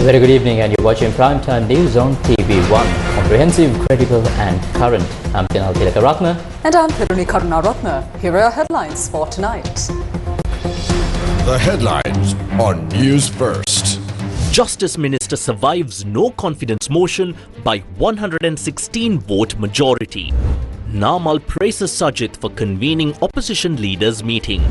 Very good evening, and you're watching Primetime News on TV1. Comprehensive, credible and current. I'm Pinal Tilakaratna. And I'm Piruni Karunaratna. Here are our headlines for tonight. The headlines on Newsfirst. Justice Minister survives no confidence motion by 116-vote majority. Namal praises Sajid for convening opposition leaders meeting.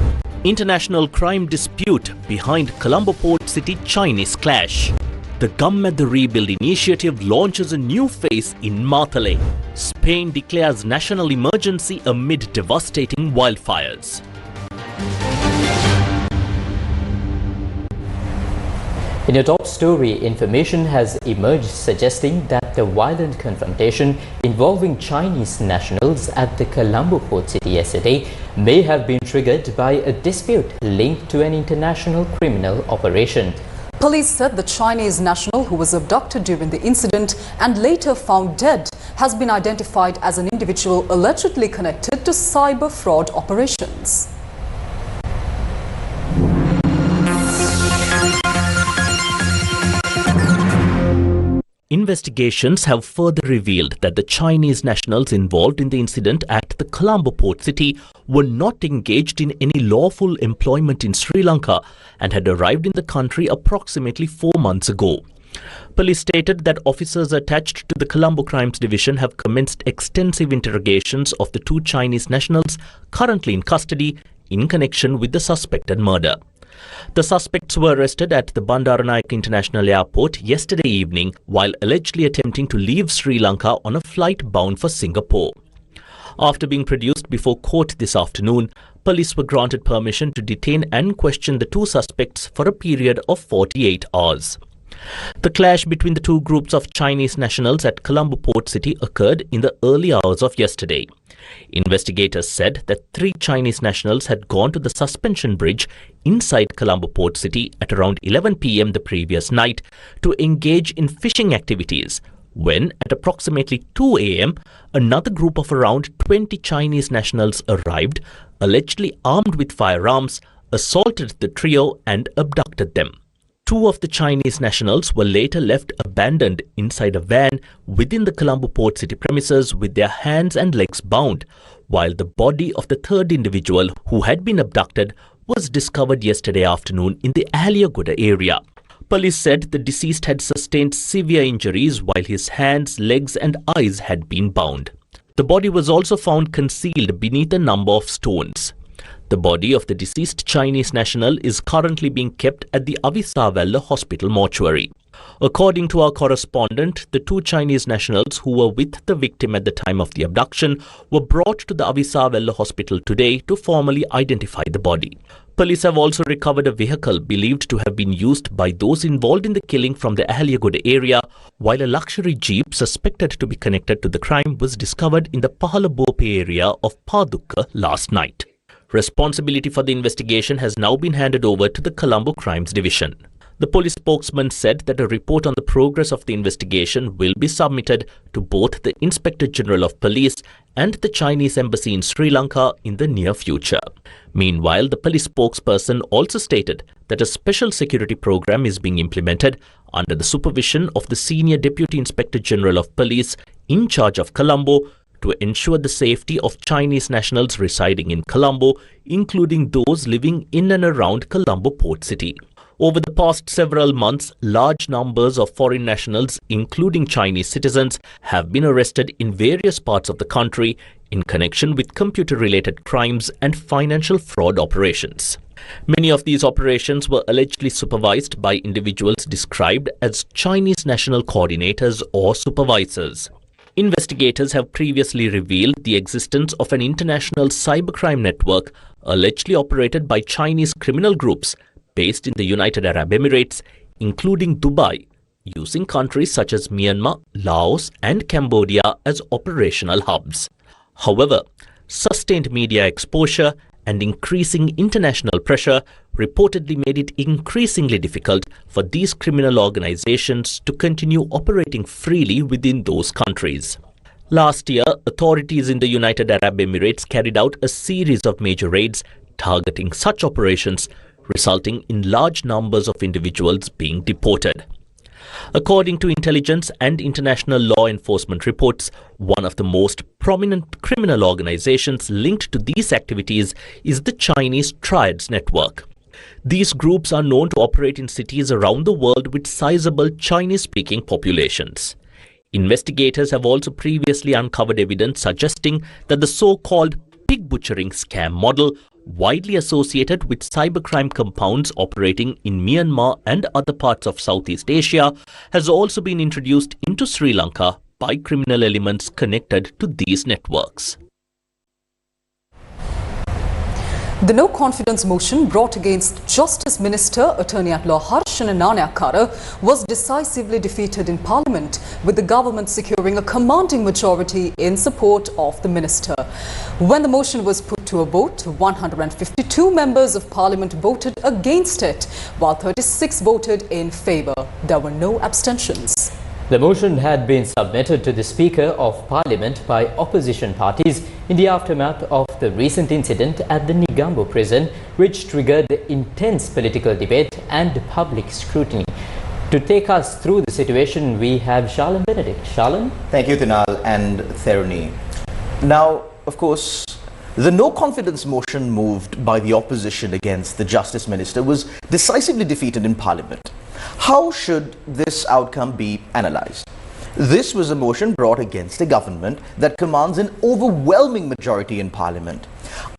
International crime dispute behind Colombo Port City Chinese clash. The Gum at the Rebuild initiative launches a new phase in Mathale. Spain declares national emergency amid devastating wildfires. In your top story, information has emerged suggesting that the violent confrontation involving Chinese nationals at the Colombo Port City yesterday may have been triggered by a dispute linked to an international criminal operation. Police said the Chinese national who was abducted during the incident and later found dead has been identified as an individual allegedly connected to cyber fraud operations. Investigations have further revealed that the Chinese nationals involved in the incident at the Colombo Port City were not engaged in any lawful employment in Sri Lanka and had arrived in the country approximately 4 months ago. Police stated that officers attached to the Colombo Crimes Division have commenced extensive interrogations of the two Chinese nationals currently in custody in connection with the suspected murder. The suspects were arrested at the Bandaranaike International Airport yesterday evening while allegedly attempting to leave Sri Lanka on a flight bound for Singapore. After being produced before court this afternoon, police were granted permission to detain and question the two suspects for a period of 48 hours. The clash between the two groups of Chinese nationals at Colombo Port City occurred in the early hours of yesterday. Investigators said that 3 Chinese nationals had gone to the suspension bridge inside Colombo Port City at around 11 p.m. the previous night to engage in fishing activities, when at approximately 2 a.m. another group of around 20 Chinese nationals arrived, allegedly armed with firearms, assaulted the trio and abducted them. 2 of the Chinese nationals were later left abandoned inside a van within the Colombo Port City premises with their hands and legs bound, while the body of the third individual who had been abducted was discovered yesterday afternoon in the Aliagoda area. Police said the deceased had sustained severe injuries while his hands, legs and eyes had been bound. The body was also found concealed beneath a number of stones. The body of the deceased Chinese national is currently being kept at the Avisavalla Hospital mortuary. According to our correspondent, the 2 Chinese nationals who were with the victim at the time of the abduction were brought to the Avisavalla Hospital today to formally identify the body. Police have also recovered a vehicle believed to have been used by those involved in the killing from the Aliagoda area, while a luxury jeep suspected to be connected to the crime was discovered in the Pahalabope area of Padukka last night. Responsibility for the investigation has now been handed over to the Colombo Crimes Division. The police spokesman said that a report on the progress of the investigation will be submitted to both the Inspector General of Police and the Chinese Embassy in Sri Lanka in the near future. Meanwhile, the police spokesperson also stated that a special security program is being implemented under the supervision of the Senior Deputy Inspector General of Police in charge of Colombo to ensure the safety of Chinese nationals residing in Colombo, including those living in and around Colombo Port City. Over the past several months, large numbers of foreign nationals, including Chinese citizens, have been arrested in various parts of the country in connection with computer-related crimes and financial fraud operations. Many of these operations were allegedly supervised by individuals described as Chinese national coordinators or supervisors. Investigators have previously revealed the existence of an international cybercrime network allegedly operated by Chinese criminal groups based in the United Arab Emirates, including Dubai, using countries such as Myanmar, Laos and Cambodia as operational hubs. However, sustained media exposure and increasing international pressure reportedly made it increasingly difficult for these criminal organizations to continue operating freely within those countries. Last year, authorities in the United Arab Emirates carried out a series of major raids targeting such operations, resulting in large numbers of individuals being deported. According to intelligence and international law enforcement reports, one of the most prominent criminal organizations linked to these activities is the Chinese Triads network. These groups are known to operate in cities around the world with sizable Chinese-speaking populations. Investigators have also previously uncovered evidence suggesting that the so-called pig butchering scam model, widely associated with cybercrime compounds operating in Myanmar and other parts of Southeast Asia, has also been introduced into Sri Lanka by criminal elements connected to these networks. The no-confidence motion brought against Justice Minister Attorney-at-Law Harshana Nanayakkara was decisively defeated in Parliament, with the government securing a commanding majority in support of the minister. When the motion was put to a vote, 152 members of Parliament voted against it, while 36 voted in favour. There were no abstentions. The motion had been submitted to the Speaker of Parliament by opposition parties in the aftermath of the recent incident at the Negombo prison, which triggered intense political debate and public scrutiny. To take us through the situation, we have Shalan Benedict. Shalan? Thank you, Tinal and Theruni. Now, of course, the no-confidence motion moved by the opposition against the Justice Minister was decisively defeated in Parliament. How should this outcome be analysed? This was a motion brought against a government that commands an overwhelming majority in Parliament.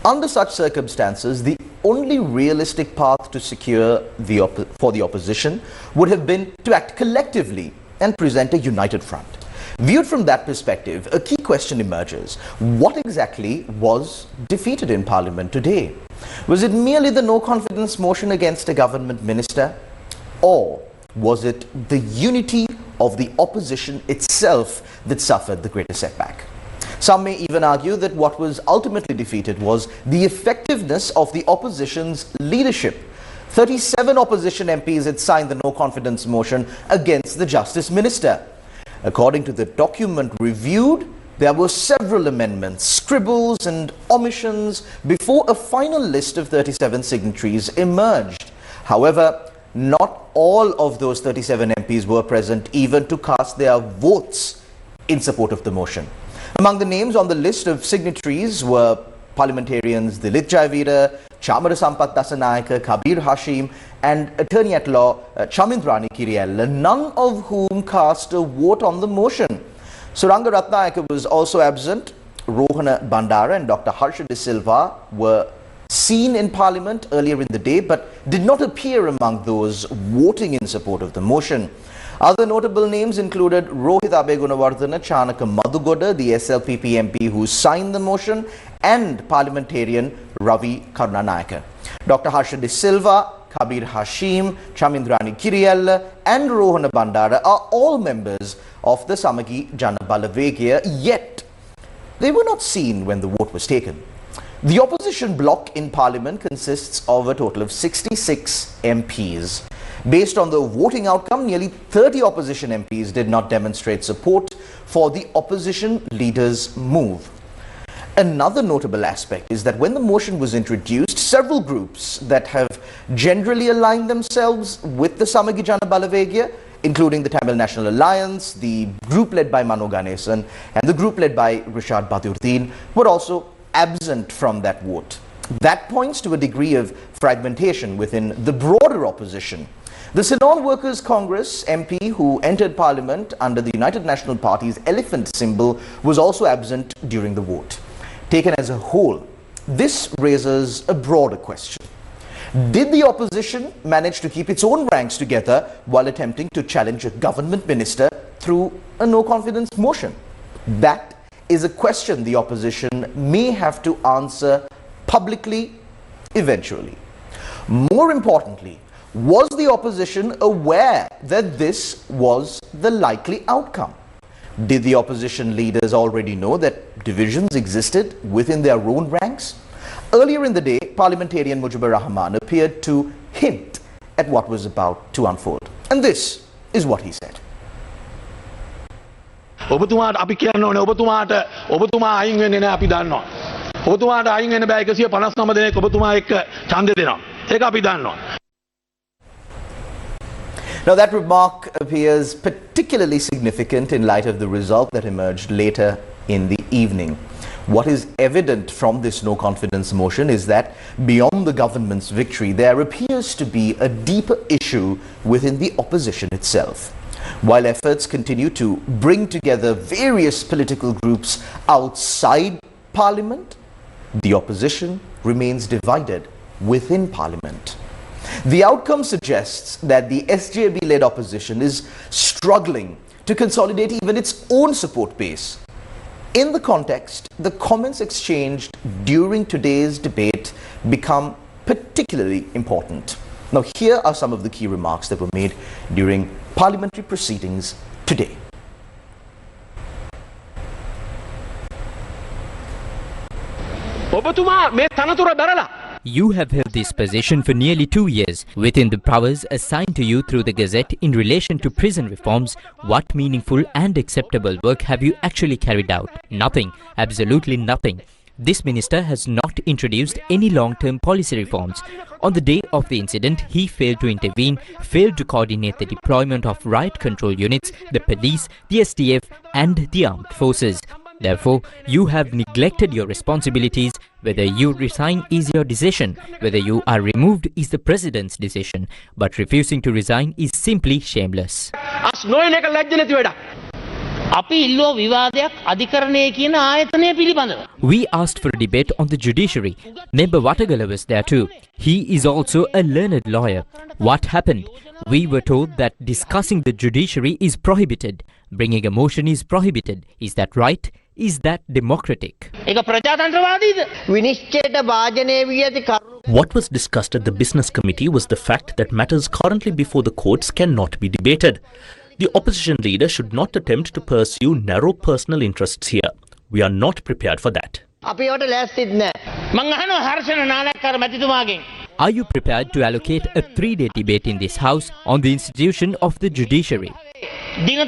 Under such circumstances, the only realistic path to secure for the opposition would have been to act collectively and present a united front. Viewed from that perspective, a key question emerges. What exactly was defeated in Parliament today? Was it merely the no-confidence motion against a government minister? Or was it the unity of the opposition itself that suffered the greatest setback? Some may even argue that what was ultimately defeated was the effectiveness of the opposition's leadership. 37 opposition MPs had signed the no-confidence motion against the Justice Minister. According to the document reviewed, there were several amendments, scribbles and omissions before a final list of 37 signatories emerged. However, not all of those 37 MPs were present even to cast their votes in support of the motion. Among the names on the list of signatories were parliamentarians Dilith Jayavira, Chamara Sampath Dasanayake, Kabir Hashim and Attorney-at-Law Chamindrani Kiriella, none of whom cast a vote on the motion. Suranga Ratnayake was also absent. Rohana Bandara and Dr. Harsha De Silva were seen in Parliament earlier in the day but did not appear among those voting in support of the motion. Other notable names included Rohit Abegunawardena Chanaka Madhugoda, the SLPP MP who signed the motion, and parliamentarian Ravi Karunanayake. Dr. Harsha De Silva, Kabir Hashim, Chamindrani Kiriella and Rohana Bandara are all members of the Samagi Jana Balavegya, yet they were not seen when the vote was taken. The opposition bloc in Parliament consists of a total of 66 MPs. Based on the voting outcome, nearly 30 opposition MPs did not demonstrate support for the opposition leader's move. Another notable aspect is that when the motion was introduced, several groups that have generally aligned themselves with the Samagi Jana Balavegya, including the Tamil National Alliance, the group led by Mano Ganesan and the group led by Rishad Badurdin, were also absent from that vote. That points to a degree of fragmentation within the broader opposition. The Sinol Workers' Congress MP who entered Parliament under the United National Party's elephant symbol was also absent during the vote. Taken as a whole, this raises a broader question. Did the opposition manage to keep its own ranks together while attempting to challenge a government minister through a no-confidence motion? That is a question the opposition may have to answer publicly eventually. More importantly, was the opposition aware that this was the likely outcome? Did the opposition leaders already know that divisions existed within their own ranks? Earlier in the day, parliamentarian Mujibur Rahman appeared to hint at what was about to unfold. And this is what he said. ඔබතුමාට අපි කියන්න ඕනේ ඔබතුමා අයින් වෙන්නේ නැහැ අපි දන්නවා. ඔබතුමාට අයින් වෙන්න බෑ 159 දෙනෙක් ඔබතුමා එක්ක ඡන්දෙ දෙනවා. ඒක අපි දන්නවා. Now, that remark appears particularly significant in light of the result that emerged later in the evening. What is evident from this no-confidence motion is that beyond the government's victory, there appears to be a deeper issue within the opposition itself. While efforts continue to bring together various political groups outside Parliament, the opposition remains divided within Parliament. The outcome suggests that the SJB-led opposition is struggling to consolidate even its own support base. In the context, the comments exchanged during today's debate become particularly important. Now, here are some of the key remarks that were made during parliamentary proceedings today. You have held this position for nearly 2 years. Within the powers assigned to you through the Gazette in relation to prison reforms, what meaningful and acceptable work have you actually carried out? Nothing. Absolutely nothing. This minister has not introduced any long-term policy reforms. On the day of the incident, he failed to intervene, failed to coordinate the deployment of riot control units, the police, the STF and the armed forces. Therefore, you have neglected your responsibilities. Whether you resign is your decision. Whether you are removed is the president's decision. But refusing to resign is simply shameless. We asked for a debate on the judiciary. Member Watagala was there too. He is also a learned lawyer. What happened? We were told that discussing the judiciary is prohibited. Bringing a motion is prohibited. Is that right? Is that democratic? What was discussed at the Business Committee was the fact that matters currently before the courts cannot be debated. The opposition leader should not attempt to pursue narrow personal interests here. We are not prepared for that. Are you prepared to allocate a 3-day debate in this House on the institution of the judiciary? The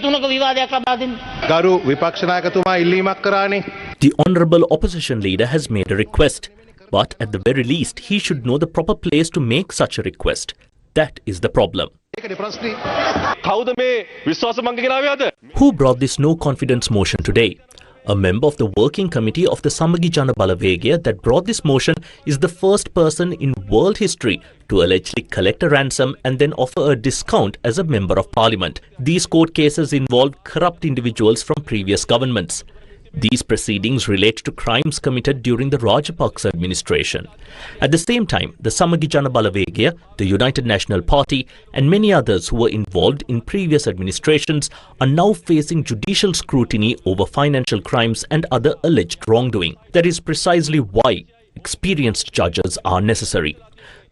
Honourable Opposition Leader has made a request, but at the very least he should know the proper place to make such a request. That is the problem. Who brought this no-confidence motion today? A member of the working committee of the Samagi Jana Balawegaya that brought this motion is the first person in world history to allegedly collect a ransom and then offer a discount as a member of parliament. These court cases involve corrupt individuals from previous governments. These proceedings relate to crimes committed during the Rajapaksa administration. At the same time, the Samagi Jana Balawegaya, the United National Party and many others who were involved in previous administrations are now facing judicial scrutiny over financial crimes and other alleged wrongdoing. That is precisely why experienced judges are necessary.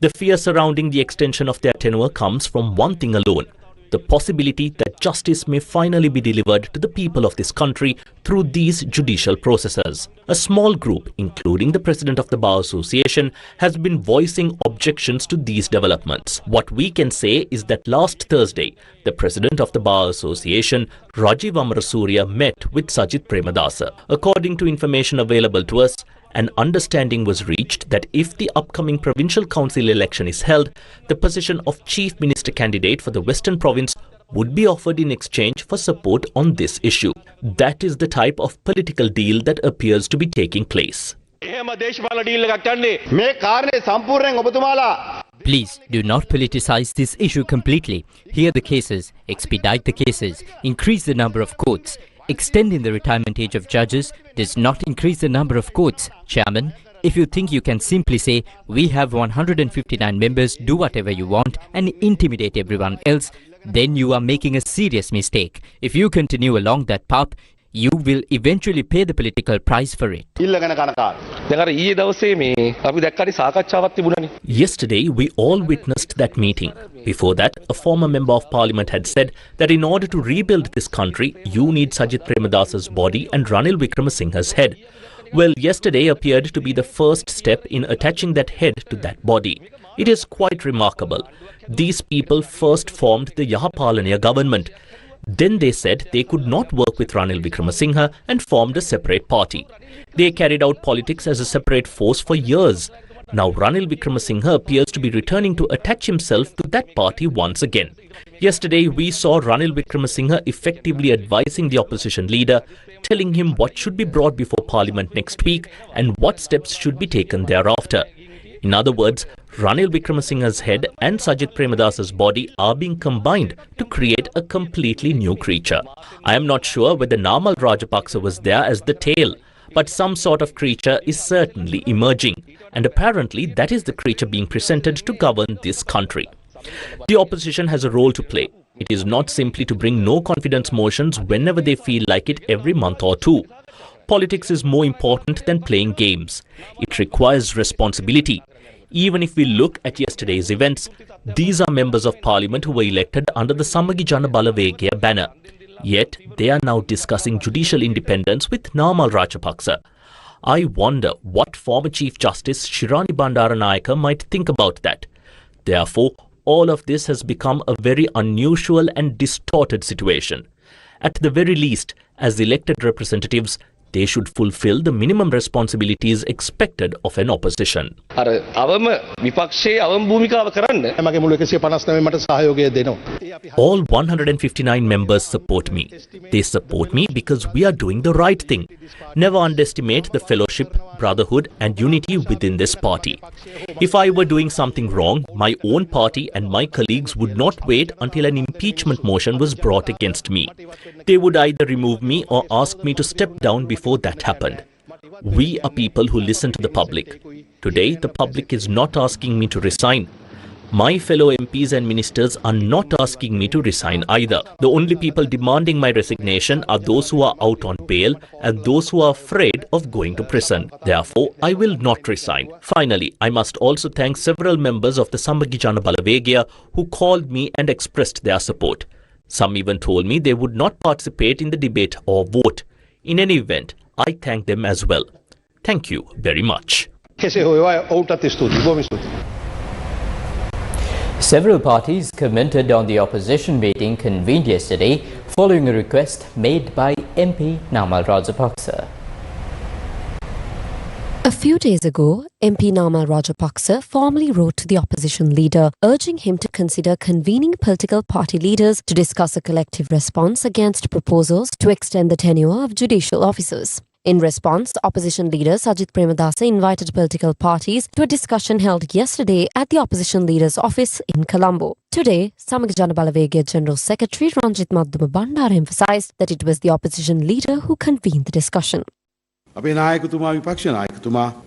The fear surrounding the extension of their tenure comes from one thing alone: the possibility that justice may finally be delivered to the people of this country through these judicial processes. A small group, including the President of the Bar Association, has been voicing objections to these developments. What we can say is that last Thursday, the President of the Bar Association, Rajiv Amarasuriya, met with Sajith Premadasa. According to information available to us, an understanding was reached that if the upcoming provincial council election is held, the position of Chief Minister candidate for the Western Province would be offered in exchange for support on this issue. That is the type of political deal that appears to be taking place. Please do not politicize this issue completely. Hear the cases, expedite the cases, increase the number of courts. Extending the retirement age of judges does not increase the number of courts. Chairman, if you think you can simply say, we have 159 members, do whatever you want and intimidate everyone else, then you are making a serious mistake. If you continue along that path, you will eventually pay the political price for it. Yesterday, we all witnessed that meeting. Before that, a former member of parliament had said that in order to rebuild this country, you need Sajith Premadasa's body and Ranil Wickramasinghe's head. Well, yesterday appeared to be the first step in attaching that head to that body. It is quite remarkable. These people first formed the Yahapalaniya government. Then they said they could not work with Ranil Wickramasinghe and formed a separate party. They carried out politics as a separate force for years. Now Ranil Wickremesinghe appears to be returning to attach himself to that party once again. Yesterday, we saw Ranil Wickremesinghe effectively advising the opposition leader, telling him what should be brought before Parliament next week and what steps should be taken thereafter. In other words, Ranil Wickremesinghe's head and Sajith Premadasa's body are being combined to create a completely new creature. I am not sure whether Namal Rajapaksa was there as the tail, but some sort of creature is certainly emerging, and apparently that is the creature being presented to govern this country. The opposition has a role to play. It is not simply to bring no confidence motions whenever they feel like it every month or two. Politics is more important than playing games. It requires responsibility. Even if we look at yesterday's events, these are members of parliament who were elected under the Samagi Jana Balawegaya banner. Yet, they are now discussing judicial independence with Namal Rajapaksa. I wonder what former Chief Justice Shirani Bandaranayake might think about that. Therefore, all of this has become a very unusual and distorted situation. At the very least, as elected representatives, they should fulfill the minimum responsibilities expected of an opposition. All 159 members support me. They support me because we are doing the right thing. Never underestimate the fellowship, brotherhood and unity within this party. If I were doing something wrong, my own party and my colleagues would not wait until an impeachment motion was brought against me. They would either remove me or ask me to step down before that happened. We are people who listen to the public. Today, the public is not asking me to resign. My fellow MPs and ministers are not asking me to resign either. The only people demanding my resignation are those who are out on bail and those who are afraid of going to prison. Therefore, I will not resign. Finally, I must also thank several members of the Samagi Jana Balawegaya who called me and expressed their support. Some even told me they would not participate in the debate or vote. In any event, I thank them as well. Thank you very much. Several parties commented on the opposition meeting convened yesterday following a request made by MP Namal Rajapaksa. A few days ago, MP Namal Rajapaksa formally wrote to the opposition leader, urging him to consider convening political party leaders to discuss a collective response against proposals to extend the tenure of judicial officers. In response, opposition leader Sajith Premadasa invited political parties to a discussion held yesterday at the opposition leader's office in Colombo. Today, Samagi Jana Balawegaya General Secretary Ranjith Madduma Bandara emphasised that it was the opposition leader who convened the discussion.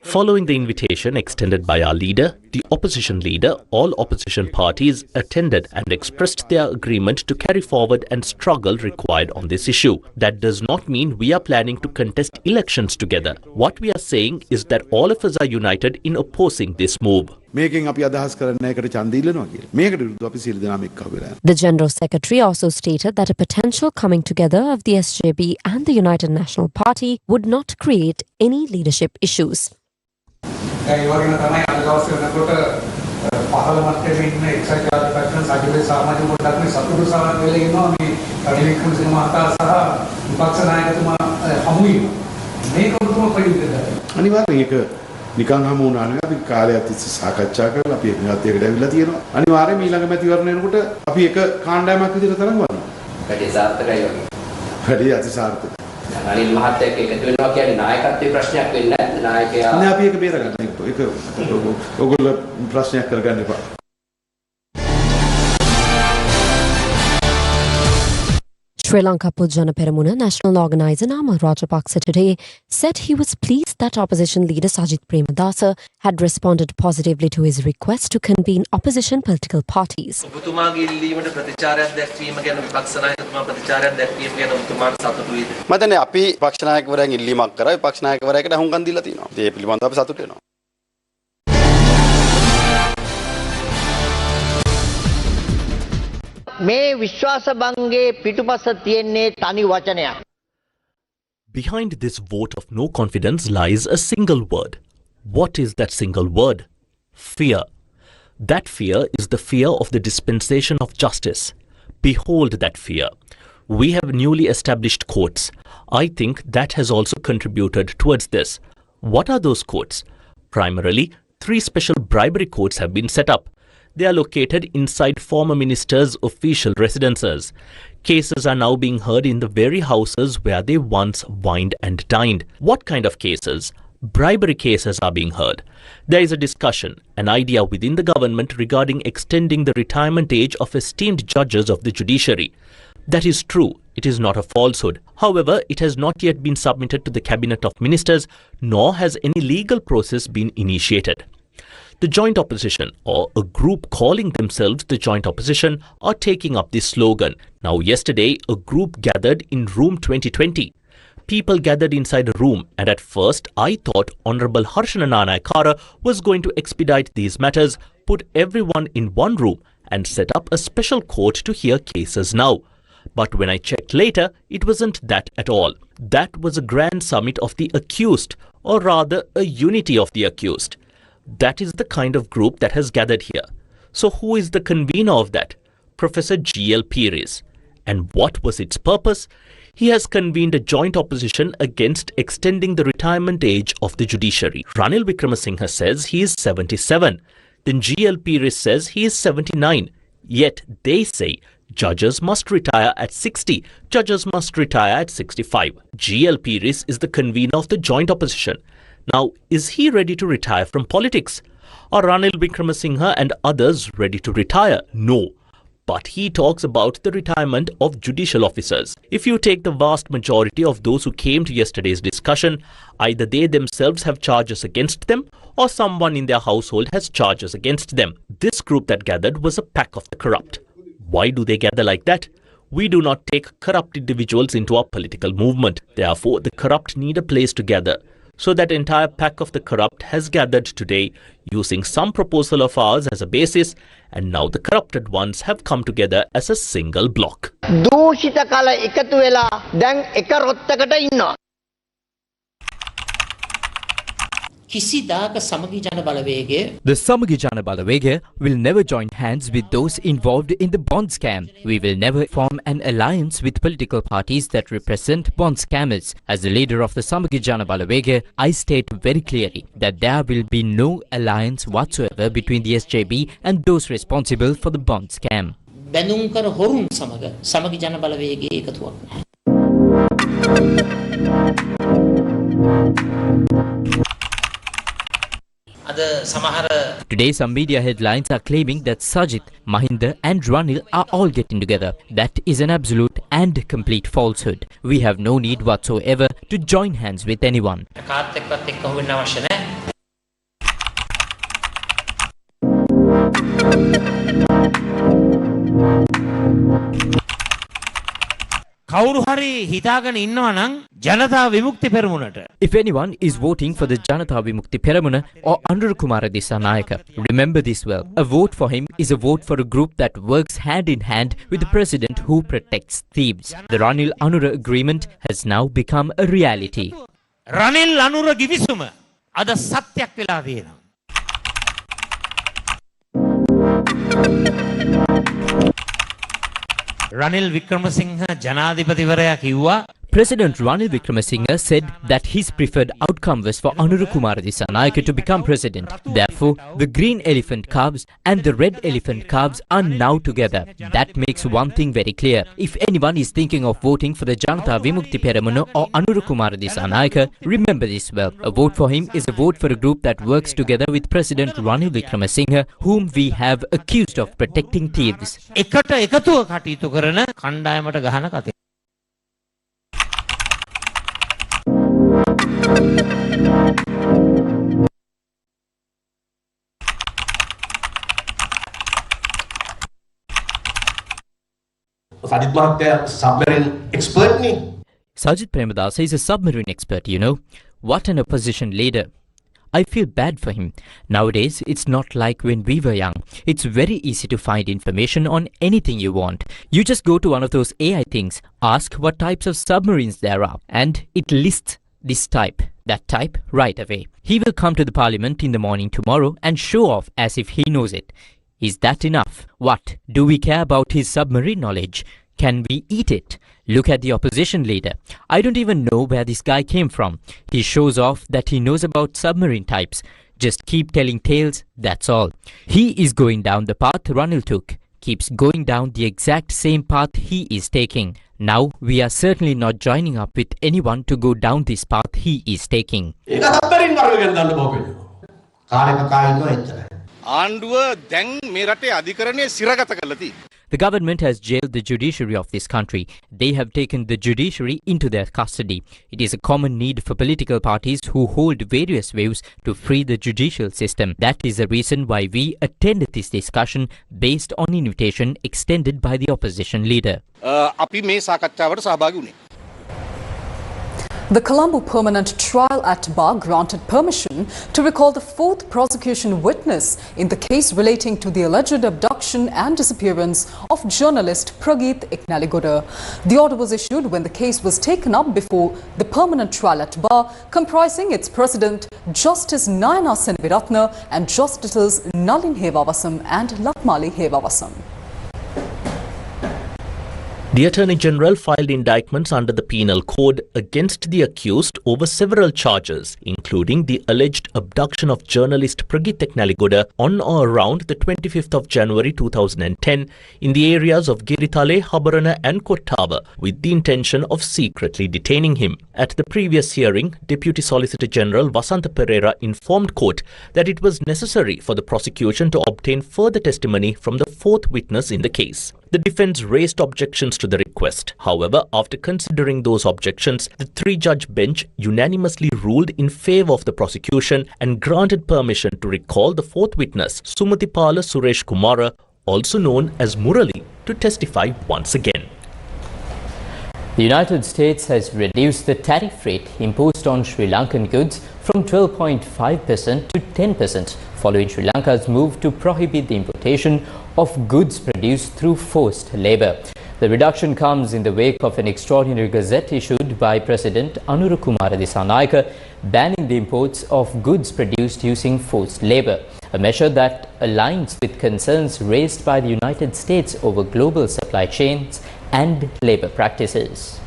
Following the invitation extended by our leader, the opposition leader, all opposition parties attended and expressed their agreement to carry forward and struggle required on this issue. That does not mean we are planning to contest elections together. What we are saying is that all of us are united in opposing this move. The General Secretary also stated that a potential coming together of the SJB and the United National Party would not create any leadership issues. නිකන් හමු වුණා නෙවෙයි අපි කාලයක් තිස්සේ සාකච්ඡා කරලා අපි එකඟතාවයකට ඇවිල්ලා තියෙනවා අනිවාර්යයෙන් ඊළඟ මැතිවරණ එනකොට අපි එක කාණ්ඩායමක් විදිහට තරඟ වනවා වැඩි සාර්ථකයි වගේ වැඩි අතිසාර්ථකයි අනිල් මහත්තයා එකතු වෙනවා කියන්නේ නායකත්වයේ ප්‍රශ්නයක් වෙන්නේ නැහැ නායකයා නෑ අපි ඒක බේරගන්න ඒක ඔයගොල්ලෝ ප්‍රශ්නයක් කරගන්න එපා. Sri Lanka Pujana Peramuna National Organizer Namal Rajapaksa today said he was pleased that opposition leader Sajith Premadasa had responded positively to his request to convene opposition political parties. මතනේ අපි පක්ෂ නායකවරයන් ඉල්ලීමක් කරා විපක්ෂ නායකවරයෙක්ට හුඟන් දීලා තියෙනවා. ඒ පිළිබඳව අපි සතුටු වෙනවා. Behind this vote of no confidence lies a single word. What is that single word? Fear. That fear is the fear of the dispensation of justice. Behold that fear. We have newly established courts. I think that has also contributed towards this. What are those courts? Primarily, 3 special bribery courts have been set up. They are located inside former ministers' official residences. Cases are now being heard in the very houses where they once wined and dined. What kind of cases? Bribery cases are being heard. There is a discussion, an idea within the government regarding extending the retirement age of esteemed judges of the judiciary. That is true. It is not a falsehood. However, it has not yet been submitted to the Cabinet of Ministers, nor has any legal process been initiated. The joint opposition, or a group calling themselves the joint opposition, are taking up this slogan. Now, yesterday, a group gathered in room 2020. People gathered inside a room, and at first I thought Honorable Harshana Nanayakkara was going to expedite these matters, put everyone in one room and set up a special court to hear cases now. But when I checked later, it wasn't that at all. That was a grand summit of the accused, or rather a unity of the accused. That is the kind of group that has gathered here. So who is the convener of that? Professor G.L. Pires. And what was its purpose? He has convened a joint opposition against extending the retirement age of the judiciary. Ranil Wickremesinghe says he is 77. Then G.L. Pires says he is 79. Yet they say judges must retire at 60. Judges must retire at 65. G.L. Pires is the convener of the joint opposition. Now, is he ready to retire from politics? Are Ranil Wickremesinghe and others ready to retire? No. But he talks about the retirement of judicial officers. If you take the vast majority of those who came to yesterday's discussion, either they themselves have charges against them or someone in their household has charges against them. This group that gathered was a pack of the corrupt. Why do they gather like that? We do not take corrupt individuals into our political movement. Therefore, the corrupt need a place to gather. So that entire pack of the corrupt has gathered today using some proposal of ours as a basis, and now the corrupted ones have come together as a single block. දූෂිත කල එකතු වෙලා දැන් එක රොත්තකට ඉන්නවා. කිසිදාක සමගි ජන බලවේගය The Samagi Jana Balawege will never join hands with those involved in the bond scam. We will never form an alliance with political parties that represent bond scammers. As the leader of the Samagi Jana Balawege, I state very clearly that there will be no alliance whatsoever between the SJB and those responsible for the bond scam. බැඳුම් කර හොරුන් සමග සමගි ජන බලවේගයේ එකතුවක් නැහැ. Today, some media headlines are claiming that Sajid, Mahinda and Ranil are all getting together. That is an absolute and complete falsehood. We have no need whatsoever to join hands with anyone. කවුරු හරි හිතාගෙන ඉන්නවා නම් Janatha Vimukthi පෙරමුණට. If anyone is voting for the Janata Vimukti Peramuna or Anura Kumara Dissanayaka, remember this well. A vote for him is a vote for a group that works hand in hand with the president who protects thieves. The Ranil Anura agreement has now become a reality. Ranil Anura ගිවිසුම අද සත්‍යයක් වෙලා තියෙනවා. රනිල් වික්‍රමසිංහ ජනාධිපතිවරයා කිව්වා President Ranil Wickremesinghe said that his preferred outcome was for Anura Kumara Dissanayaka to become president. Therefore, the green elephant calves and the red elephant calves are now together. That makes one thing very clear. If anyone is thinking of voting for the Janata Vimukti Peramuna or Anura Kumara Dissanayaka, remember this well. A vote for him is a vote for a group that works together with President Ranil Wickremesinghe, whom we have accused of protecting thieves. එකට එකතුව කටයුතු කරන කණ්ඩායමට ගහන කතේ. Sajid Mahathya submarine expert ni. Sajid Premadasa is a submarine expert, you know. What an opposition leader. I feel bad for him. Nowadays, it's not like when we were young. It's very easy to find information on anything you want. You just go to one of those AI things, ask what types of submarines there are, and it lists this type, that type, right away. He will come to the parliament in the morning tomorrow and show off as if he knows it. Is that enough? What? Do we care about his submarine knowledge? Can we eat it? Look at the opposition leader. I don't even know where this guy came from. He shows off that he knows about submarine types. Just keep telling tales, that's all. He is going down the path Ranil took. Keeps going down the exact same path he is taking. Now, we are certainly not joining up with anyone to go down this path he is taking. The government has jailed the judiciary of this country. They have taken the judiciary into their custody. It is a common need for political parties who hold various views to free the judicial system. That is the reason why we attended this discussion based on invitation extended by the opposition leader. The Colombo Permanent Trial at Bar granted permission to recall the fourth prosecution witness in the case relating to the alleged abduction and disappearance of journalist Prageet Iknaligoda. The order was issued when the case was taken up before the Permanent Trial at Bar, comprising its president Justice Nayana Senaviratna and Justices Nalin Hewawasam and Lakmali Hewawasam. The Attorney General filed indictments under the Penal Code against the accused over several charges, including the alleged abduction of journalist Prageet Iknaligoda on or around the 25th of January 2010 in the areas of Giritale, Habarana and Kottava, with the intention of secretly detaining him. At the previous hearing, Deputy Solicitor General Vasantha Pereira informed court that it was necessary for the prosecution to obtain further testimony from the fourth witness in the case. The defence raised objections to the request. However, after considering those objections, the three-judge bench unanimously ruled in favour of the prosecution and granted permission to recall the fourth witness, Sumatipala Suresh Kumara, also known as Murali, to testify once again. The United States has reduced the tariff rate imposed on Sri Lankan goods from 12.5% to 10% following Sri Lanka's move to prohibit the importation of goods produced through forced labour. The reduction comes in the wake of an extraordinary gazette issued by President Anura Kumara Dissanayake banning the imports of goods produced using forced labour, a measure that aligns with concerns raised by the United States over global supply chains and labour practices.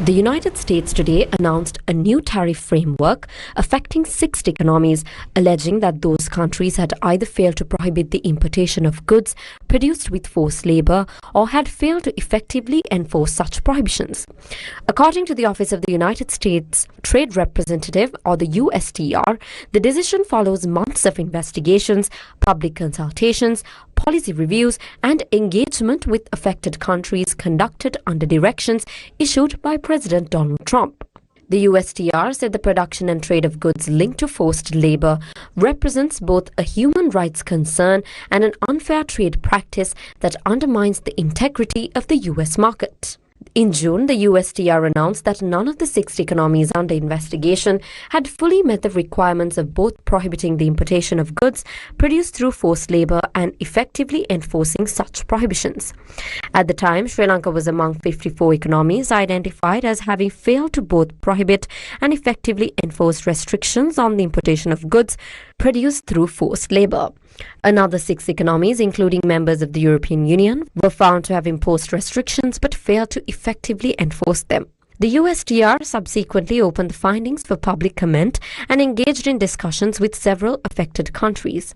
The United States today announced a new tariff framework affecting 60 economies, alleging that those countries had either failed to prohibit the importation of goods produced with forced labour or had failed to effectively enforce such prohibitions. According to the Office of the United States Trade Representative, or the USTR, the decision follows months of investigations, public consultations, policy reviews and engagement with affected countries conducted under directions issued by President Donald Trump. The USTR said the production and trade of goods linked to forced labour represents both a human rights concern and an unfair trade practice that undermines the integrity of the US market. In June, the USTR announced that none of the 60 economies under investigation had fully met the requirements of both prohibiting the importation of goods produced through forced labour and effectively enforcing such prohibitions. At the time, Sri Lanka was among 54 economies identified as having failed to both prohibit and effectively enforce restrictions on the importation of goods produced through forced labour. Another 6 economies, including members of the European Union, were found to have imposed restrictions but failed to effectively enforce them. The USTR subsequently opened the findings for public comment and engaged in discussions with several affected countries.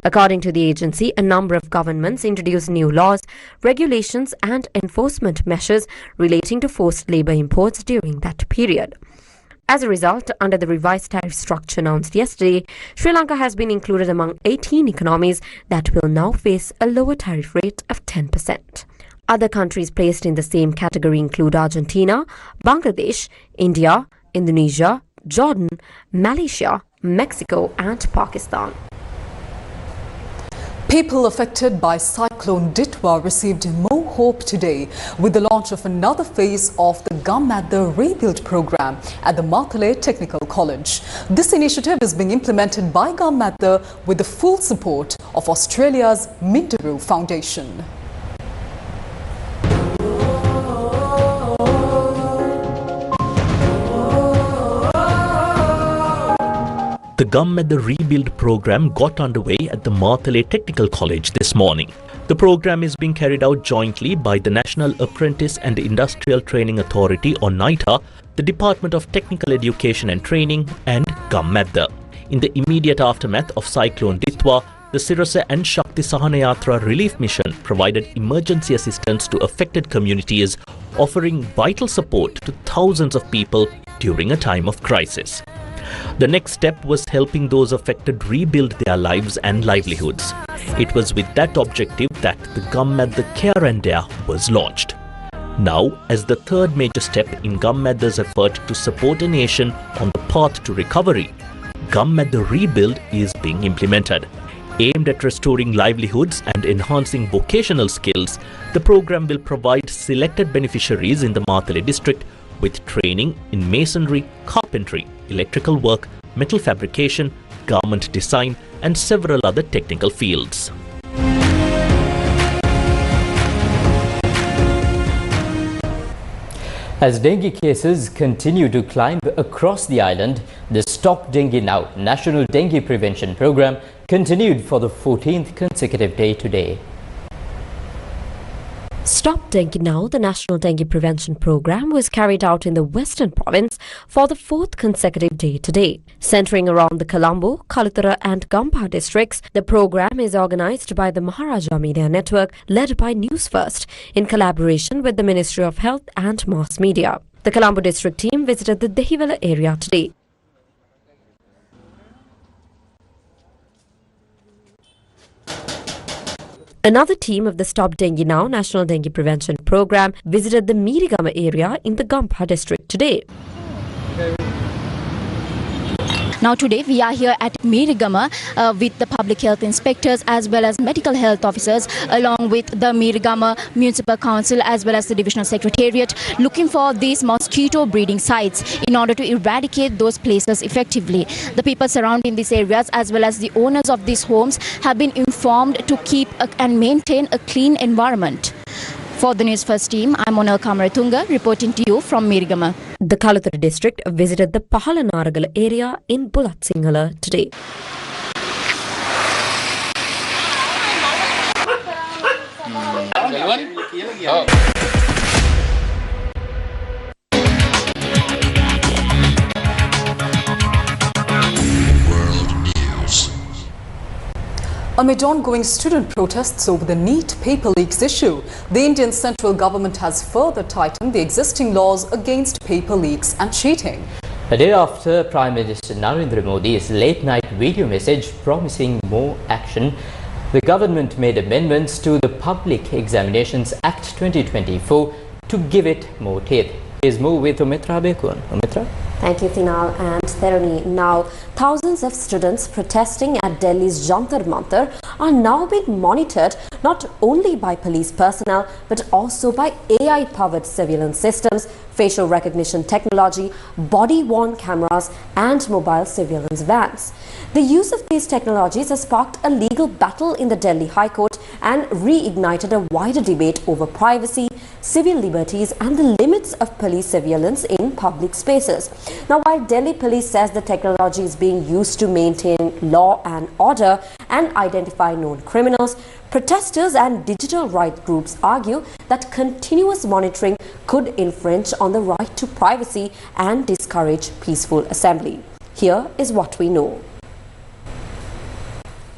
According to the agency, a number of governments introduced new laws, regulations and enforcement measures relating to forced labour imports during that period. As a result, under the revised tariff structure announced yesterday, Sri Lanka has been included among 18 economies that will now face a lower tariff rate of 10%. Other countries placed in the same category include Argentina, Bangladesh, India, Indonesia, Jordan, Malaysia, Mexico and Pakistan. People affected by Cyclone Ditwa received more hope today with the launch of another phase of the Gammadda Rebuild program at the Mathale Technical College. This initiative is being implemented by Gammadda with the full support of Australia's Minderoo Foundation. The Gammadda Rebuild program got underway at the Mathale Technical College this morning. The program is being carried out jointly by the National Apprentice and Industrial Training Authority or NITA, the Department of Technical Education and Training and Gammadda. In the immediate aftermath of Cyclone Ditwa, the Sirasa and Shakti Sahana Yatra Relief Mission provided emergency assistance to affected communities, offering vital support to thousands of people during a time of crisis. The next step was helping those affected rebuild their lives and livelihoods. It was with that objective that the Gammadda Care and Dare was launched. Now, as the third major step in Gammadda's effort to support a nation on the path to recovery, Gammadda Rebuild is being implemented. Aimed at restoring livelihoods and enhancing vocational skills, the program will provide selected beneficiaries in the Matale district with training in masonry, carpentry, electrical work, metal fabrication, garment design and several other technical fields. As dengue cases continue to climb across the island, the Stop Dengue Now National Dengue Prevention Program continued for the 14th consecutive day today. Stop Dengue Now, the National Dengue Prevention Program, was carried out in the Western Province for the 4th consecutive day today. Centering around the Colombo, Kalutara and Gampa districts, the program is organised by the Maharaja Media Network led by Newsfirst in collaboration with the Ministry of Health and Mass Media. The Colombo district team visited the Dehiwala area today. Another team of the Stop Dengue Now National Dengue Prevention Program visited the Mirigama area in the Gampa district today. Now today we are here at Mirigama with the public health inspectors as well as medical health officers along with the Mirigama Municipal Council as well as the Divisional Secretariat looking for these mosquito breeding sites in order to eradicate those places effectively. The people surrounding these areas as well as the owners of these homes have been informed to keep and maintain a clean environment. For the Newsfirst team, I'm Monal Kamaratunga reporting to you from Mirigama. The Kalutara district visited the Pahalanaragala area in Bulat Sinhala today. Amid ongoing student protests over the NEET paper leaks issue, the Indian central government has further tightened the existing laws against paper leaks and cheating. A day after Prime Minister Narendra Modi's late-night video message promising more action, the government made amendments to the Public Examinations Act 2024 to give it more teeth. Here's more with Umitra Bekun. Umitra? Thank you, Thinal and Therani. Now, thousands of students protesting at Delhi's Jantar Mantar are now being monitored not only by police personnel but also by AI-powered surveillance systems, facial recognition technology, body-worn cameras and mobile surveillance vans. The use of these technologies has sparked a legal battle in the Delhi High Court and reignited a wider debate over privacy, civil liberties and the limits of police surveillance in public spaces. Now, while Delhi police says the technology is being used to maintain law and order and identify known criminals, protesters and digital rights groups argue that continuous monitoring could infringe on the right to privacy and discourage peaceful assembly. Here is what we know.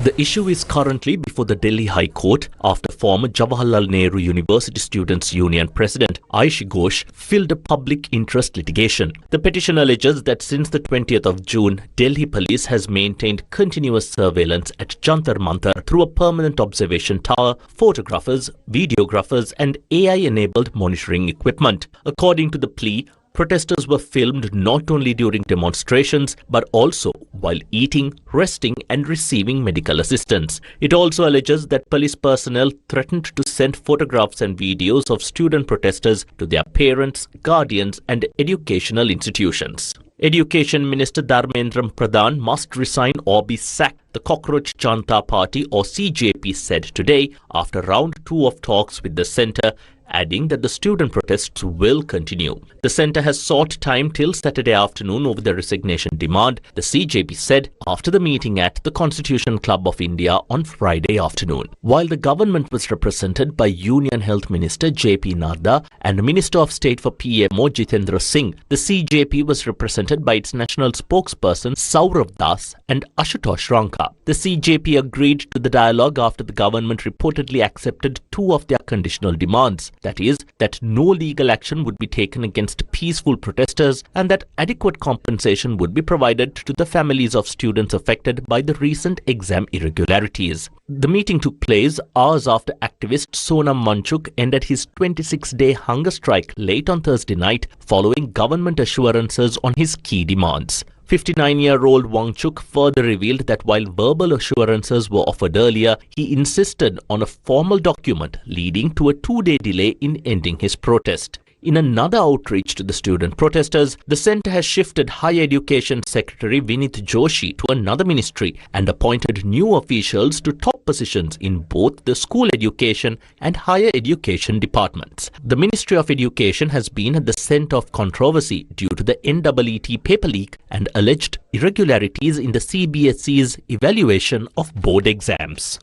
The issue is currently before the Delhi High Court after former Jawaharlal Nehru University Students' Union President Aishi Ghosh filed a public interest litigation. The petition alleges that since the 20th of June, Delhi police has maintained continuous surveillance at Jantar Mantar through a permanent observation tower, photographers, videographers and AI-enabled monitoring equipment. According to the plea, protesters were filmed not only during demonstrations but also while eating, resting and receiving medical assistance. It also alleges that police personnel threatened to send photographs and videos of student protesters to their parents, guardians and educational institutions. Education Minister Dharmendra Pradhan must resign or be sacked, the Cockroach Janta Party or CJP said today after round 2 of talks with the centre adding that the student protests will continue. The centre has sought time till Saturday afternoon over the resignation demand, the CJP said after the meeting at the Constitution Club of India on Friday afternoon. While the government was represented by Union Health Minister J.P. Nadda and Minister of State for PMO Jitendra Singh, the CJP was represented by its national spokesperson Saurav Das and Ashutosh Lanka. The CJP agreed to the dialogue after the government reportedly accepted two of their conditional demands. That is, that no legal action would be taken against peaceful protesters and that adequate compensation would be provided to the families of students affected by the recent exam irregularities. The meeting took place hours after activist Sonam Manchuk ended his 26-day hunger strike late on Thursday night following government assurances on his key demands. 59-year-old Wangchuk further revealed that while verbal assurances were offered earlier, he insisted on a formal document, leading to a 2-day delay in ending his protest. In another outreach to the student protesters, the centre has shifted Higher Education Secretary Vinith Joshi to another ministry and appointed new officials to top positions in both the school education and higher education departments. The Ministry of Education has been at the centre of controversy due to the NEET paper leak and alleged irregularities in the CBSE's evaluation of board exams.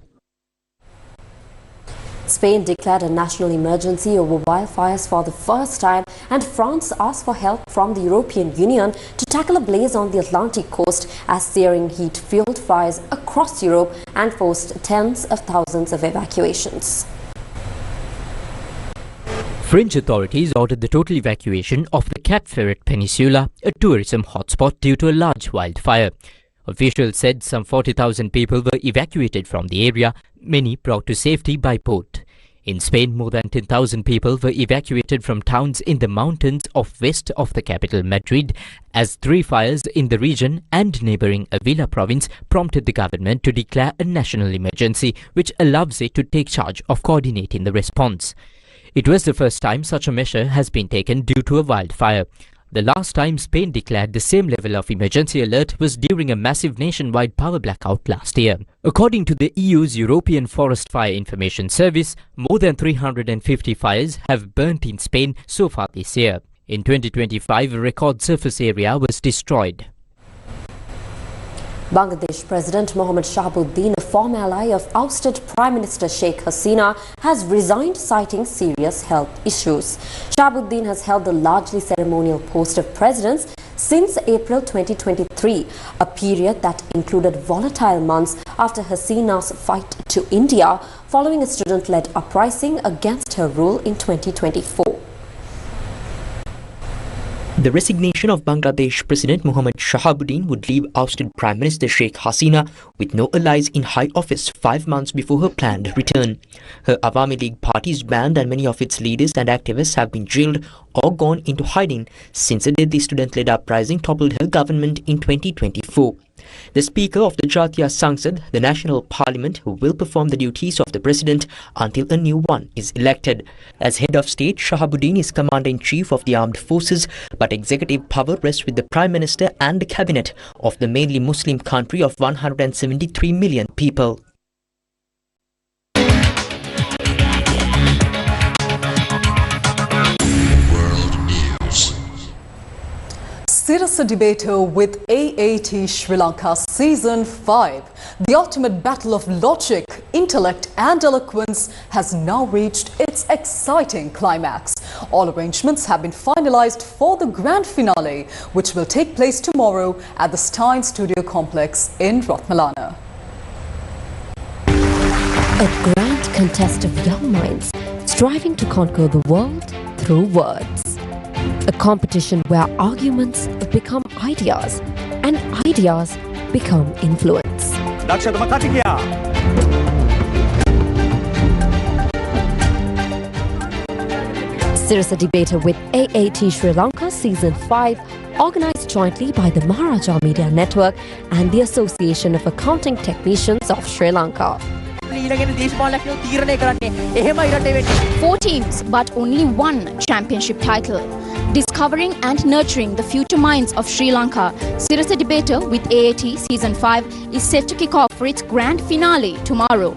Spain declared a national emergency over wildfires for the first time, and France asked for help from the European Union to tackle a blaze on the Atlantic coast as searing heat fueled fires across Europe and forced tens of thousands of evacuations. French authorities ordered the total evacuation of the Cap Ferret Peninsula, a tourism hotspot, due to a large wildfire. Officials said some 40,000 people were evacuated from the area, many brought to safety by boat. In Spain, more than 10,000 people were evacuated from towns in the mountains of west of the capital Madrid, as 3 fires in the region and neighbouring Avila province prompted the government to declare a national emergency, which allows it to take charge of coordinating the response. It was the first time such a measure has been taken due to a wildfire. The last time Spain declared the same level of emergency alert was during a massive nationwide power blackout last year. According to the EU's European Forest Fire Information Service, more than 350 fires have burnt in Spain so far this year. In 2025, a record surface area was destroyed. Bangladesh President Mohammad Shahabuddin, a former ally of ousted Prime Minister Sheikh Hasina, has resigned citing serious health issues. Shahabuddin has held the largely ceremonial post of president since April 2023, a period that included volatile months after Hasina's fight to India following a student-led uprising against her rule in 2024. The resignation of Bangladesh President Mohammad Shahabuddin would leave ousted Prime Minister Sheikh Hasina with no allies in high office 5 months before her planned return. Her Awami League party is banned and many of its leaders and activists have been jailed or gone into hiding since the deadly student-led uprising toppled her government in 2024. The Speaker of the Jatiya Sangsad, the National Parliament, who will perform the duties of the President until a new one is elected. As head of state, Shahabuddin is Commander-in-Chief of the Armed Forces, but executive power rests with the Prime Minister and the Cabinet of the mainly Muslim country of 173 million people. Sirasa debater with AAT Sri Lanka Season 5. The ultimate battle of logic, intellect and eloquence has now reached its exciting climax. All arrangements have been finalized for the grand finale, which will take place tomorrow at the Stein Studio Complex in Ratmalana. A grand contest of young minds striving to conquer the world through words. A competition where arguments become ideas and ideas become influence. Sirasa debater with AAT Sri Lanka Season 5, organised jointly by the Maharaja Media Network and the Association of Accounting Technicians of Sri Lanka. 4 teams, but only one championship title. Discovering and nurturing the future minds of Sri Lanka, Sirasa Debater with AAT Season 5 is set to kick off for its grand finale tomorrow.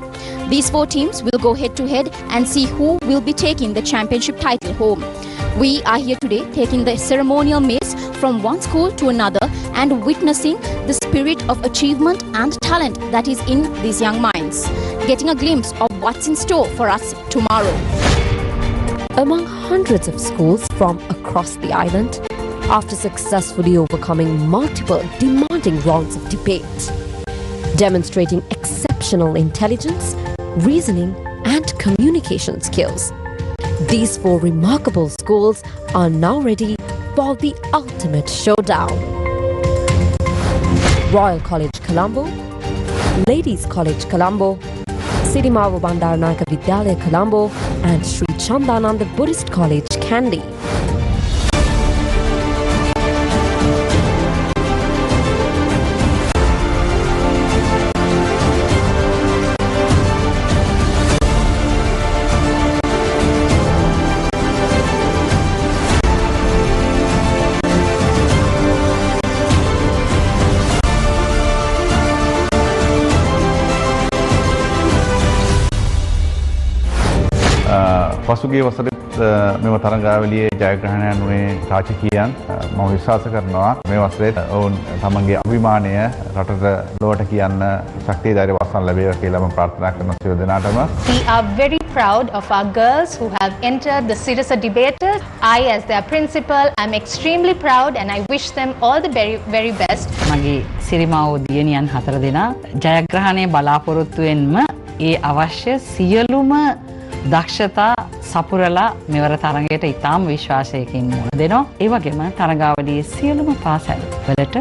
These 4 teams will go head to head and see who will be taking the championship title home. We are here today taking the ceremonial maze from one school to another and witnessing the spirit of achievement and talent that is in these young minds, getting a glimpse of what's in store for us tomorrow. Among hundreds of schools from across the island, after successfully overcoming multiple demanding rounds of debate, demonstrating exceptional intelligence, reasoning and communication skills, these 4 remarkable schools are now ready for the ultimate showdown. Royal College Colombo, Ladies College Colombo, Sirimava Bandaranayaka Vidyalaya Colombo and Sri Chandananda Buddhist College Kandy. පසුගිය වසරෙත් මෙම තරඟාවලියේ ජයග්‍රහණයන් වුණේ රාජකීයයන් මම විශ්වාස කරනවා මේ වසරේත් ඔවුන් තමන්ගේ අභිමානය රටට ලොවට කියන්න ශක්තිය ධෛර්ය වසන් ලැබේවා කියලා මම ප්‍රාර්ථනා කරන සියලු දෙනාටම. We are very proud of our girls who have entered the Sirasa Debaters. I as their principal am extremely proud and I wish them all the very best. මගේ සිරිමාවෝ දියණියන් 4 දෙනා ජයග්‍රහණය බලාපොරොත්තුවෙන්ම ඒ අවශ්‍ය සියලුම දක්ෂතා සපුරලා මෙවර තරගයට ඉතාම විශ්වාසයකින් මුණ දෙනවා. ඒ වගේම තරගාවලියේ සියලුම පාසල් වලට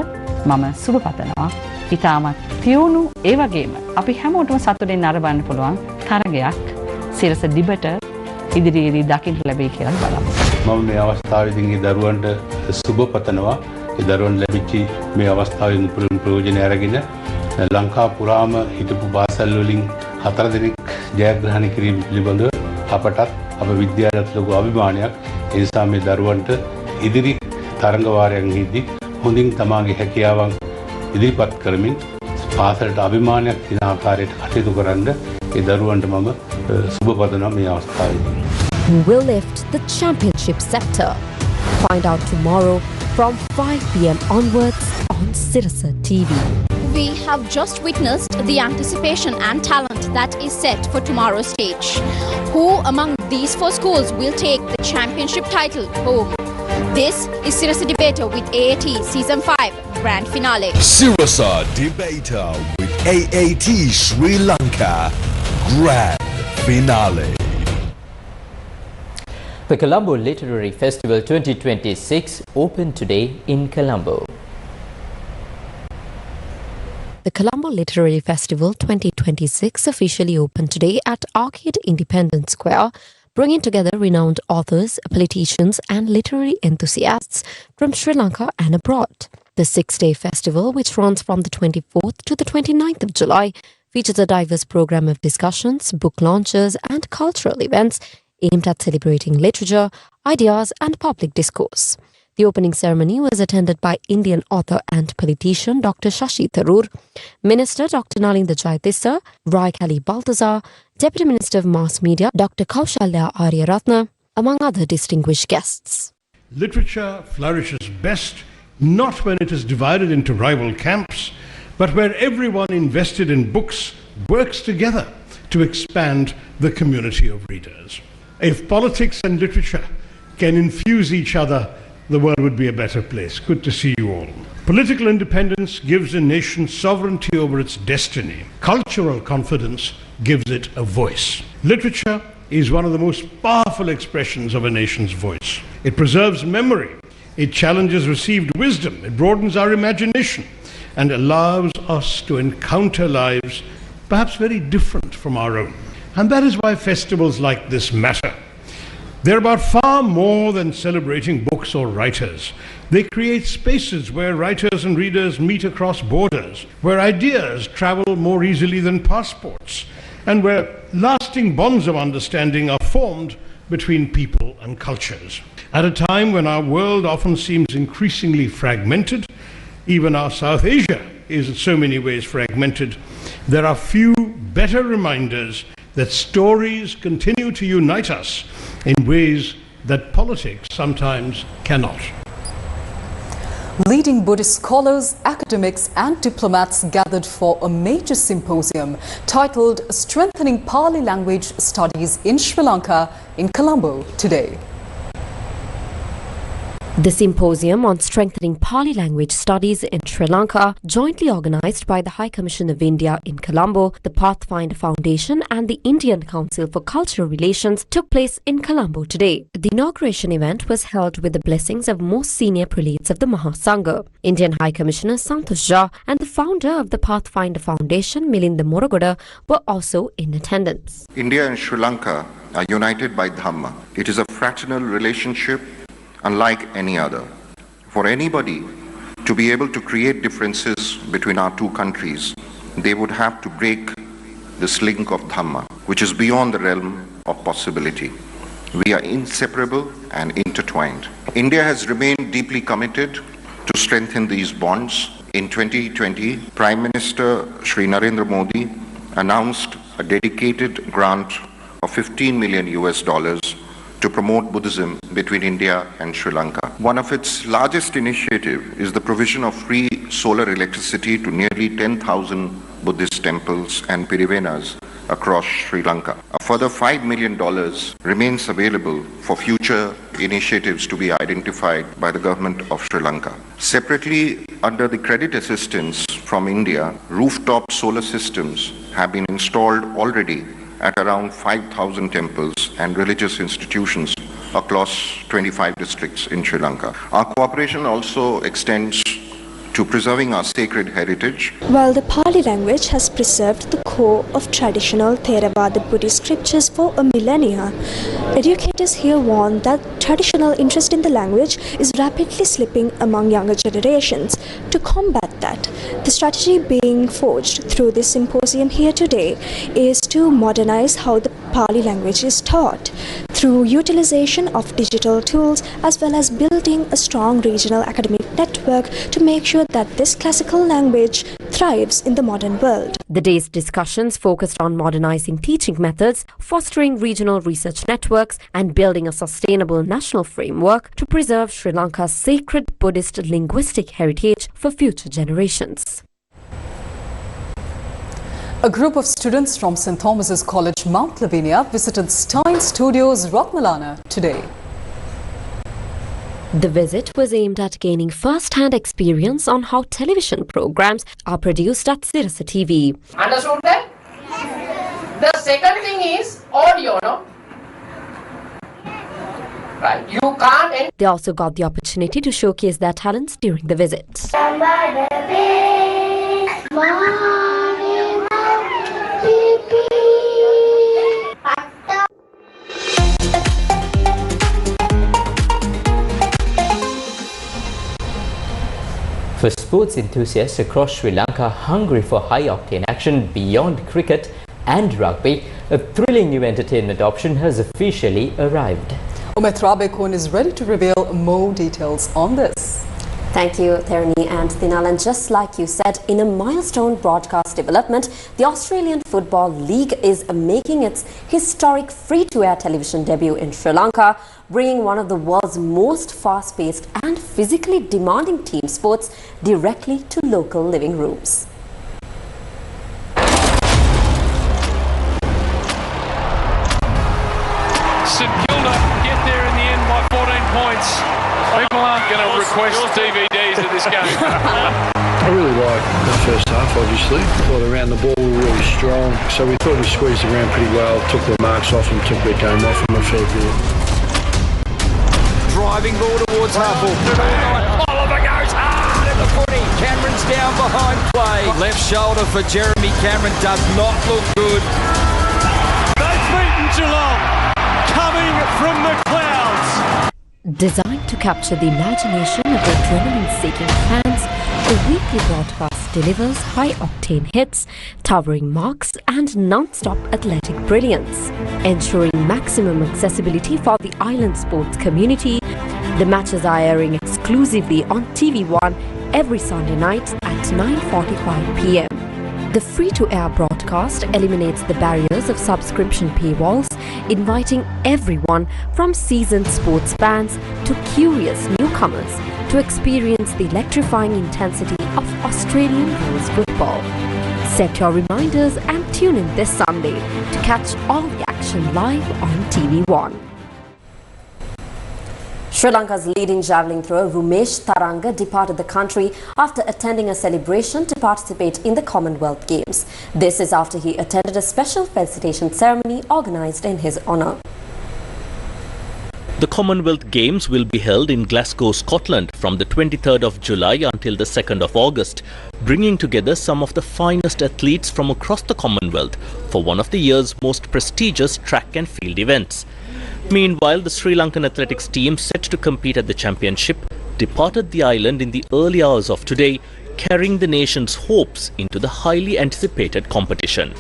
මම සුබ පතනවා. ඉතාමත් තියුණු ඒ වගේම අපි හැමෝටම සතුටින් නරඹන්න පුළුවන් තරගයක් සිරස දිබට ඉදිරියේදී දකින්න ලැබෙයි කියලා බලාපොරොත්තු. මම මේ අවස්ථාවේදී ඒ දරුවන්ට සුබ පතනවා. ඒ දරුවන් ලැබිච්ච මේ අවස්ථාවෙන් ප්‍රයෝජන අරගෙන ලංකා පුරාම හිටපු පාසල් වලින් 4 දෙනෙක් ජයග්‍රහණය කිරීම පිළිබඳව අපටත් අප විද්‍යාලයට ලොකු අභිමානයක්. ඒ නිසා මේ දරුවන්ට ඉදිරි තරඟ වාරයන්හිදී හොඳින් තමාගේ හැකියාවන් ඉදිරිපත් කරමින් පාසලට අභිමානයක් දින ආකාරයට කටයුතු කරන්න ඒ දරුවන්ට මම සුබ පතනවා මේ අවස්ථාවේදී. Who will lift the championship scepter? Find out tomorrow from 5 p.m. onwards on Sirasa TV. We have just witnessed the anticipation and talent that is set for tomorrow's stage. Who among these 4 schools will take the championship title home? This is Sirasa Debater with AAT Season 5 Grand Finale. Sirasa Debater with AAT Sri Lanka Grand Finale. The Colombo Literary Festival 2026 opened today in Colombo. The Colombo Literary Festival 2026 officially opened today at Arcade Independence Square, bringing together renowned authors, politicians and literary enthusiasts from Sri Lanka and abroad. The 6-day festival, which runs from the 24th to the 29th of July, features a diverse program of discussions, book launches and cultural events aimed at celebrating literature, ideas and public discourse. The opening ceremony was attended by Indian author and politician Dr. Shashi Tharoor, Minister Dr. Nalinda Jayatissa, Rai Kali Baltazar, Deputy Minister of Mass Media Dr. Kaushalya Aryaratna, among other distinguished guests. Literature flourishes best not when it is divided into rival camps, but where everyone invested in books works together to expand the community of readers. If politics and literature can infuse each other, the world would be a better place. Good to see you all. Political independence gives a nation sovereignty over its destiny. Cultural confidence gives it a voice. Literature is one of the most powerful expressions of a nation's voice. It preserves memory. It challenges received wisdom. It broadens our imagination and allows us to encounter lives perhaps very different from our own. And that is why festivals like this matter. They're about far more than celebrating books or writers. They create spaces where writers and readers meet across borders, where ideas travel more easily than passports, and where lasting bonds of understanding are formed between people and cultures. At a time when our world often seems increasingly fragmented, even our South Asia is in so many ways fragmented, there are few better reminders that stories continue to unite us in ways that politics sometimes cannot. Leading Buddhist scholars, academics and diplomats gathered for a major symposium titled Strengthening Pali Language Studies in Sri Lanka in Colombo today. The symposium on strengthening Pali language studies in Sri Lanka, jointly organised by the High Commission of India in Colombo, the Pathfinder Foundation and the Indian Council for Cultural Relations, took place in Colombo today. The inauguration event was held with the blessings of most senior prelates of the Mahasangha. Indian High Commissioner Santosh Jha and the founder of the Pathfinder Foundation, Milinda Morogoda, were also in attendance. India and Sri Lanka are united by Dhamma. It is a fraternal relationship unlike any other. For anybody to be able to create differences between our two countries, they would have to break this link of Dhamma, which is beyond the realm of possibility. We are inseparable and intertwined. India has remained deeply committed to strengthen these bonds. In 2020, Prime Minister Shri Narendra Modi announced a dedicated grant of $15 million to promote Buddhism between India and Sri Lanka. One of its largest initiatives is the provision of free solar electricity to nearly 10,000 Buddhist temples and pirivenas across Sri Lanka. A further $5 million remains available for future initiatives to be identified by the government of Sri Lanka. Separately, under the credit assistance from India, rooftop solar systems have been installed already at around 5,000 temples and religious institutions across 25 districts in Sri Lanka. Our cooperation also extends to preserving our sacred heritage. While the Pali language has preserved the core of traditional Theravada Buddhist scriptures for a millennia, educators here warn that traditional interest in the language is rapidly slipping among younger generations. To combat that, the strategy being forged through this symposium here today is to modernize how the Pali language is taught through utilization of digital tools as well as building a strong regional academic network to make sure that this classical language thrives in the modern world. The day's discussions focused on modernizing teaching methods, fostering regional research networks, and building a sustainable national framework to preserve Sri Lanka's sacred Buddhist linguistic heritage for future generations. A group of students from St. Thomas's College, Mount Lavinia visited Stein Studios, Ratmalana today. The visit was aimed at gaining first-hand experience on how television programs are produced at Sirasa TV. Understood that? The second thing is audio, no? Right, you can't... They also got the opportunity to showcase their talents during the visit. For sports enthusiasts across Sri Lanka hungry for high-octane action beyond cricket and rugby, a thrilling new entertainment option has officially arrived. Umet Rabekun is ready to reveal more details on this. Thank you, Therani and Tinal. And just like you said, in a milestone broadcast development, the Australian Football League is making its historic free-to-air television debut in Sri Lanka, bringing one of the world's most fast-paced and physically demanding team sports directly to local living rooms. St Kilda get there in the end by 14 points. People aren't going to request DVDs of this game. I really liked the first half, obviously. Thought around the ball we were really strong, so we thought we squeezed around pretty well, took the marks off and took their game off them a fair bit. Driving ball towards Harple. Oliver goes hard in the footy. Cameron's down behind play. Left shoulder for Jeremy Cameron does not look good. They've beaten Geelong, coming from the clouds. Designed to capture the imagination of adrenaline-seeking fans, the weekly broadcast delivers high-octane hits, towering marks and non-stop athletic brilliance. Ensuring maximum accessibility for the island sports community, the matches are airing exclusively on TV1 every Sunday night at 9:45 p.m. The free-to-air broadcast eliminates the barriers of subscription paywalls, inviting everyone from seasoned sports fans to curious newcomers to experience the electrifying intensity of Australian rules football. Set your reminders and tune in this Sunday to catch all the action live on TV1. Sri Lanka's leading javelin thrower Rumesh Tharanga departed the country after attending a celebration to participate in the Commonwealth Games. This is after he attended a special felicitation ceremony organised in his honour. The Commonwealth Games will be held in Glasgow, Scotland from the 23rd of July until the 2nd of August, bringing together some of the finest athletes from across the Commonwealth for one of the year's most prestigious track and field events. Meanwhile, the Sri Lankan athletics team set to compete at the championship departed the island in the early hours of today, carrying the nation's hopes into the highly anticipated competition.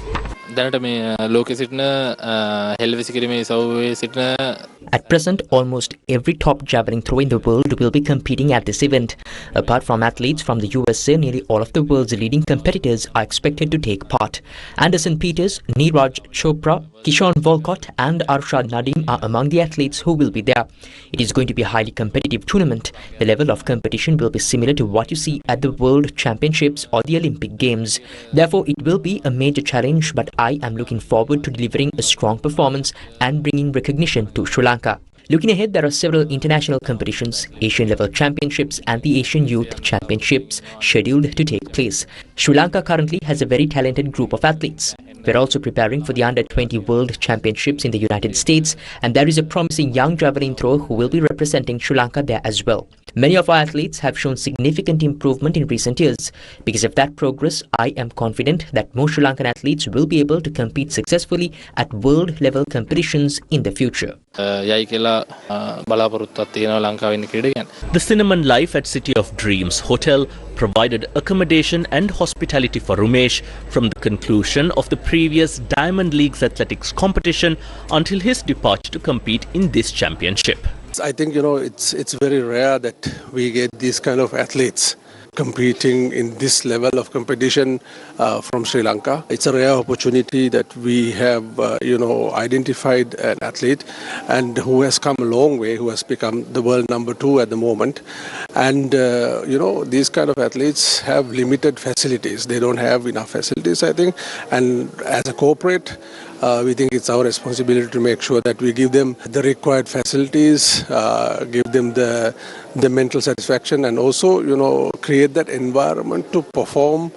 At present, almost every top javelin thrower in the world will be competing at this event. Apart from athletes from the USA, nearly all of the world's leading competitors are expected to take part. Anderson Peters, Neeraj Chopra, Kishon Volcott and Arshad Nadim are among the athletes who will be there. It is going to be a highly competitive tournament. The level of competition will be similar to what you see at the World Championships or the Olympic Games. Therefore, it will be a major challenge, but I am looking forward to delivering a strong performance and bringing recognition to Sri Lanka. Looking ahead, there are several international competitions, Asian level championships and the Asian Youth Championships scheduled to take place. Sri Lanka currently has a very talented group of athletes. We're also preparing for the Under-20 World Championships in the United States, and there is a promising young javelin thrower who will be representing Sri Lanka there as well. Many of our athletes have shown significant improvement in recent years. Because of that progress, I am confident that more Sri Lankan athletes will be able to compete successfully at world-level competitions in the future. The Cinnamon Life at City of Dreams Hotel provided accommodation and hospitality for Rumesh from the conclusion of the previous Diamond League's athletics competition until his departure to compete in this championship. I think, it's very rare that we get these kind of athletes competing in this level of competition from Sri Lanka. It's a rare opportunity that we have, identified an athlete and who has come a long way, who has become the world number 2 at the moment. And, these kind of athletes have limited facilities. They don't have enough facilities, I think. And as a corporate, we think it's our responsibility to make sure that we give them the required facilities, give them the mental satisfaction, and also, create that environment to perform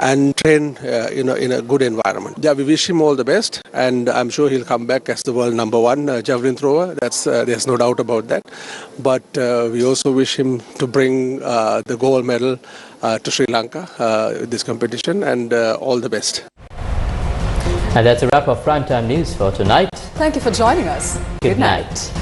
and train, in a good environment. Yeah, we wish him all the best, and I'm sure he'll come back as the world number 1 javelin thrower. There's no doubt about that. But we also wish him to bring the gold medal to Sri Lanka with this competition, and all the best. And that's a wrap of Primetime News for tonight. Thank you for joining us. Good night.